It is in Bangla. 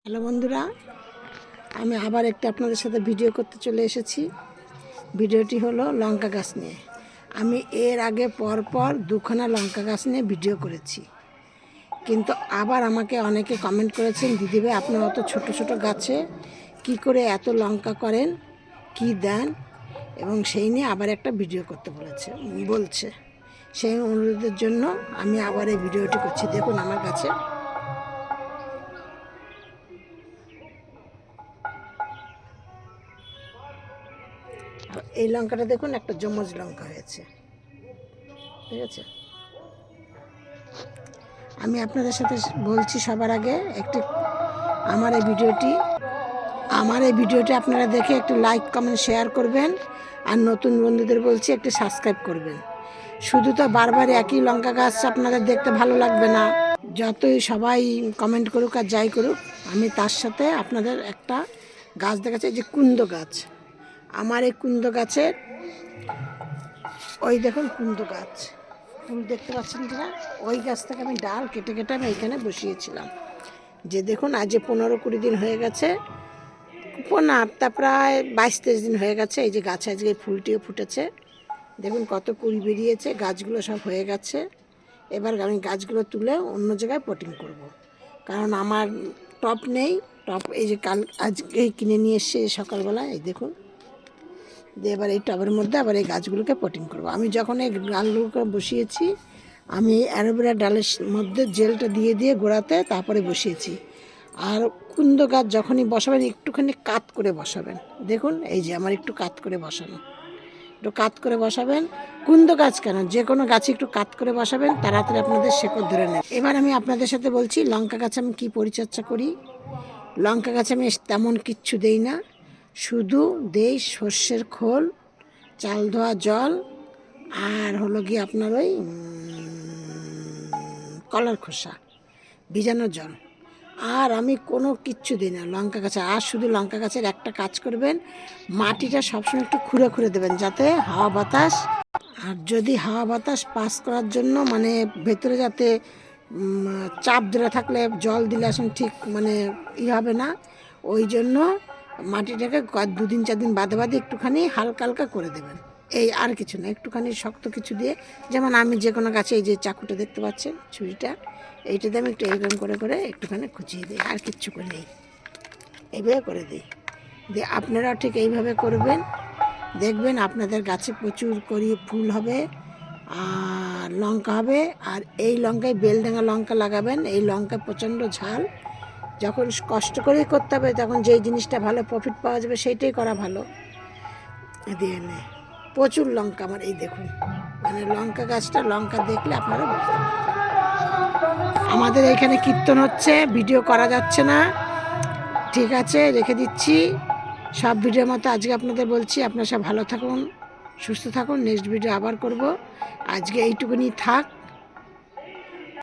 হ্যালো বন্ধুরা, আমি আবার একটা আপনাদের সাথে ভিডিও করতে চলে এসেছি। ভিডিওটি হলো লঙ্কা গাছ নিয়ে। আমি এর আগে পরপর দুখানা লঙ্কা গাছ নিয়ে ভিডিও করেছি, কিন্তু আবার আমাকে অনেকে কমেন্ট করেছেন, দিদিভাই আপনার অত ছোট ছোট গাছে কি করে এত লঙ্কা করেন, কি দেন, এবং সেই নিয়ে আবার একটা ভিডিও করতে বলছে। সেই অনুরোধের জন্য আমি আবার এই ভিডিওটি করছি। দেখুন আমার কাছে এই লঙ্কাটা দেখুন, একটা যমজ লঙ্কা হয়েছে, ঠিক আছে। আমি আপনাদের সাথে বলছি সবার আগে একটি আমার এই ভিডিওটি আপনারা দেখে একটু লাইক কমেন্ট শেয়ার করবেন, আর নতুন বন্ধুদের বলছি একটু সাবস্ক্রাইব করবেন। শুধু তো বারবার একই লঙ্কা গাছ আপনাদের দেখতে ভালো লাগবে না। যতই সবাই কমেন্ট করুক আর যাই করুক, আমি তার সাথে আপনাদের একটা গাছ দেখাচ্ছি, যে কুন্দ গাছ। আমার এই কুন্দ গাছের ওই দেখুন কুন্দ গাছ, ফুল দেখতে পাচ্ছেন কিনা, ওই গাছ থেকে আমি ডাল কেটে কেটে আমি এইখানে বসিয়েছিলাম। যে দেখুন আজ 15-20 দিন হয়ে গেছে, না তা প্রায় 22-23 দিন হয়ে গেছে। এই যে গাছে আজকে ফুলটিও ফুটেছে, দেখুন কত কুড়ি বেরিয়েছে, গাছগুলো সব হয়ে গেছে। এবার আমি গাছগুলো তুলে অন্য জায়গায় পটিং করব, কারণ আমার টব নেই। টব এই যে আজকেই কিনে নিয়ে এসে সকালবেলা, এই দেখুন। দিয়ে এবার এই টবের মধ্যে আবার এই গাছগুলোকে পটিং করব। আমি যখন এই ডালগুলোকে বসিয়েছি, আমি অ্যালোভেরা ডালের মধ্যে জেলটা দিয়ে দিয়ে গোড়াতে তারপরে বসিয়েছি। আর কুন্দ গাছ যখনই বসাবেন একটুখানি কাত করে বসাবেন। দেখুন এই যে আমার একটু কাত করে বসানো, একটু কাত করে বসাবেন। কুন্দ গাছ কেন, যে কোনো গাছে একটু কাত করে বসাবেন, তাড়াতাড়ি আপনাদের শেকড় ধরে নেয়। এবার আমি আপনাদের সাথে বলছি লঙ্কা গাছে আমি কী পরিচর্যা করি। লঙ্কা গাছে আমি তেমন কিচ্ছু দেই না, শুধু দেই সর্ষের খোল, চাল ধোয়া জল, আর হলো গিয়ে আপনার ওই কলার খোসা ভিজানো জল। আর আমি কোনো কিচ্ছু দিই না লঙ্কা গাছে। আর শুধু লঙ্কা গাছের একটা কাজ করবেন, মাটিটা সবসময় একটু খুঁড়ে খুঁড়ে দেবেন, যাতে হাওয়া বাতাস, আর যদি হাওয়া বাতাস পাস করার জন্য মানে ভেতরে যাতে চাপ ধরে থাকলে জল দিলে আসলে ঠিক মানে হবে না। ওই জন্য মাটিটাকে 2-3-4 দিন বাদে বাদে একটুখানি হালকা হালকা করে দেবেন। এই আর কিছু না, একটুখানি শক্ত কিছু দিয়ে, যেমন আমি যে কোনো গাছে এই যে চাকুটা দেখতে পাচ্ছেন, ছুরিটা, এইটা দিয়ে আমি একটু এরকম করে করে একটুখানি খুঁচিয়ে দিই, আর কিচ্ছু করে নেই, এইভাবে করে দিই। দিয়ে আপনারাও ঠিক এইভাবে করবেন, দেখবেন আপনাদের গাছে প্রচুর করে ফুল হবে আর লঙ্কা হবে। আর এই লঙ্কায় বেলডাঙা লঙ্কা লাগাবেন, এই লঙ্কা প্রচণ্ড ঝাল। যখন কষ্ট করেই করতে হবে, তখন যেই জিনিসটা ভালো প্রফিট পাওয়া যাবে সেইটাই করা ভালো। দিয়ে নে প্রচুর লঙ্কা আমার, এই দেখুন, মানে লঙ্কা গাছটা, লঙ্কা দেখলে আপনারা বুঝতে পারবেন। আমাদের এখানে কীর্তন হচ্ছে, ভিডিও করা যাচ্ছে না, ঠিক আছে রেখে দিচ্ছি। সব ভিডিওর মতো আজকে আপনাদের বলছি, আপনারা সব ভালো থাকুন, সুস্থ থাকুন। নেক্সট ভিডিও আবার করব, আজকে এইটুকুনি থাক।